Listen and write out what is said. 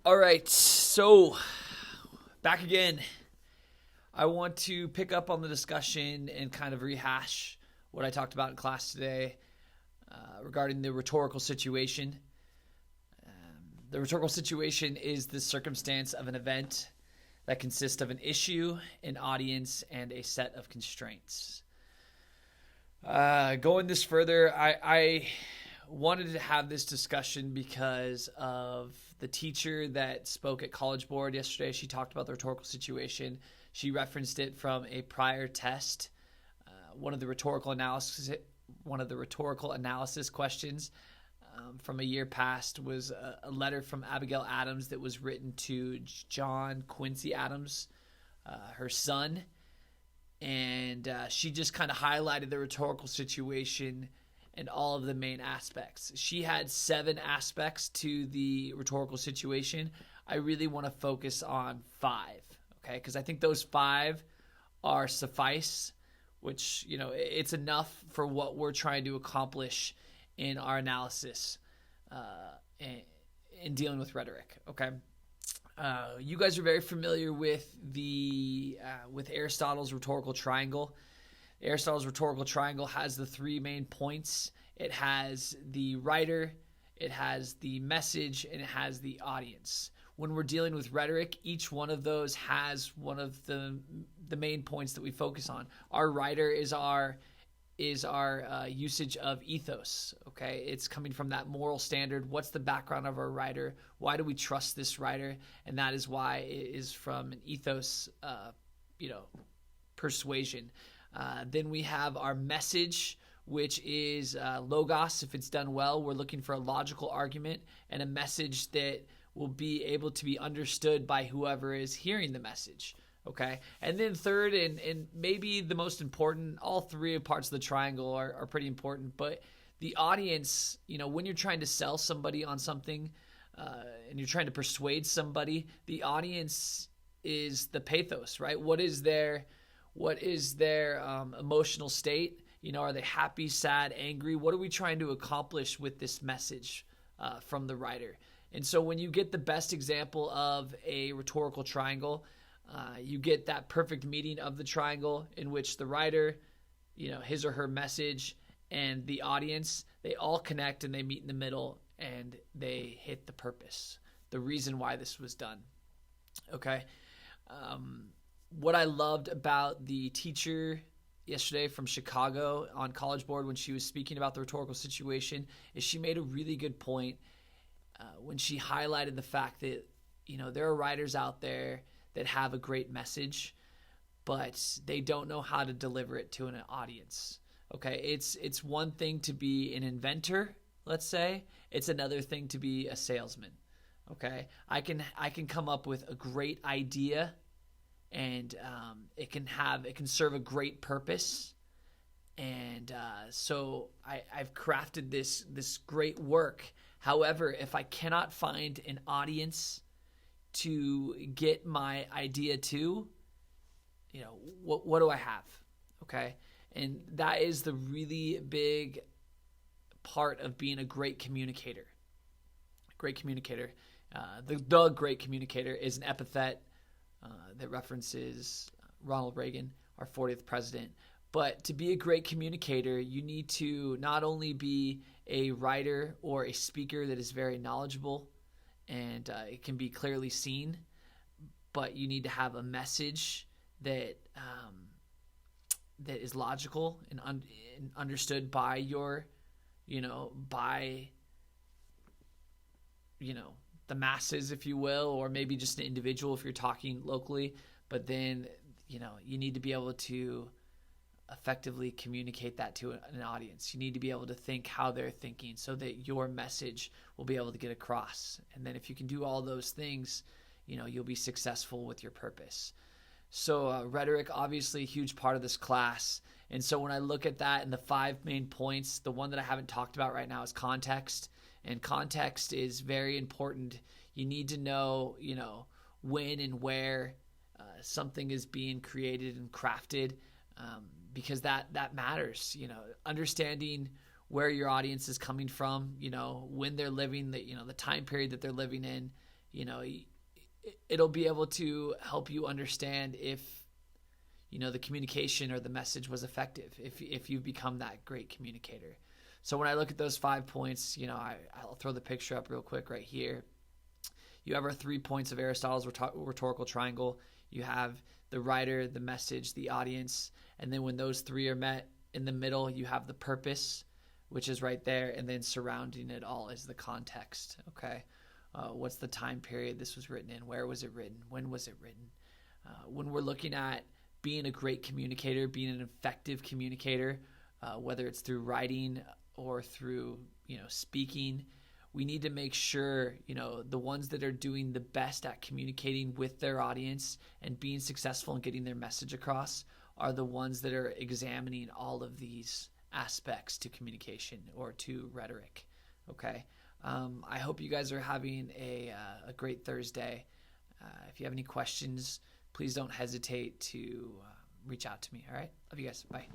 All right, so back again. I want to pick up on the discussion and kind of rehash what I talked about in class today regarding the rhetorical situation. The rhetorical situation is the circumstance of an event that consists of an issue, an audience, and a set of constraints. Going this further, I wanted to have this discussion because of the teacher that spoke at College Board yesterday. She talked about the rhetorical situation. She referenced it from a prior test. One of the rhetorical analysis questions from a year past was a letter from Abigail Adams that was written to John Quincy Adams, her son. And she just kind of highlighted the rhetorical situation and all of the main aspects. She had 7 aspects to the rhetorical situation. I really want to focus on 5, okay? Because I think those 5 are suffice, which, it's enough for what we're trying to accomplish in our analysis in dealing with rhetoric, okay? You guys are very familiar with with Aristotle's rhetorical triangle. Aristotle's rhetorical triangle has the 3 main points. It has the writer, it has the message, and it has the audience. When we're dealing with rhetoric, each one of those has one of the main points that we focus on. Our writer is our usage of ethos. Okay, it's coming from that moral standard. What's the background of our writer? Why do we trust this writer? And that is why it is from an ethos, persuasion. Then we have our message, which is logos. If it's done well, we're looking for a logical argument and a message that will be able to be understood by whoever is hearing the message. Okay. And then third, and maybe the most important, all 3 parts of the triangle are pretty important, but the audience, when you're trying to sell somebody on something and you're trying to persuade somebody, the audience is the pathos, right? What is their emotional state? Are they happy, sad, angry? What are we trying to accomplish with this message from the writer? And so when you get the best example of a rhetorical triangle, you get that perfect meeting of the triangle in which the writer, his or her message, and the audience, they all connect and they meet in the middle and they hit the purpose, the reason why this was done. Okay. What I loved about the teacher yesterday from Chicago on College Board when she was speaking about the rhetorical situation is she made a really good point when she highlighted the fact that, there are writers out there that have a great message, but they don't know how to deliver it to an audience. Okay, it's one thing to be an inventor, let's say. It's another thing to be a salesman. Okay, I can come up with a great idea, and it can serve a great purpose, and so I've crafted this great work. However, if I cannot find an audience to get my idea to, what do I have? Okay. And that is the really big part of being a great communicator. Great communicator. The great communicator is an epithet that references Ronald Reagan, our 40th president. But to be a great communicator, you need to not only be a writer or a speaker that is very knowledgeable and it can be clearly seen, but you need to have a message that is logical and understood by your, the masses, if you will, or maybe just an individual if you're talking locally. But then, you need to be able to effectively communicate that to an audience. You need to be able to think how they're thinking so that your message will be able to get across. And then if you can do all those things, you'll be successful with your purpose. So rhetoric, obviously a huge part of this class. And so when I look at that and the 5 main points, the one that I haven't talked about right now is context. And context is very important. You need to know, when and where something is being created and crafted, because that matters. Understanding where your audience is coming from, when they're living, the time period that they're living in, you know, it'll be able to help you understand if, you know, the communication or the message was effective, if you've become that great communicator. So when I look at those 5 points, you know, I'll throw the picture up real quick right here. You have our 3 points of Aristotle's rhetorical triangle. You have the writer, the message, the audience. And then when those three are met, in the middle, you have the purpose, which is right there. And then surrounding it all is the context, okay? What's the time period this was written in? Where was it written? When was it written? When we're looking at being a great communicator, being an effective communicator, whether it's through writing or through, you know, speaking, we need to make sure, you know, the ones that are doing the best at communicating with their audience and being successful in getting their message across are the ones that are examining all of these aspects to communication or to rhetoric. Okay. I hope you guys are having a great Thursday. If you have any questions, please don't hesitate to reach out to me. All right. Love you guys. Bye.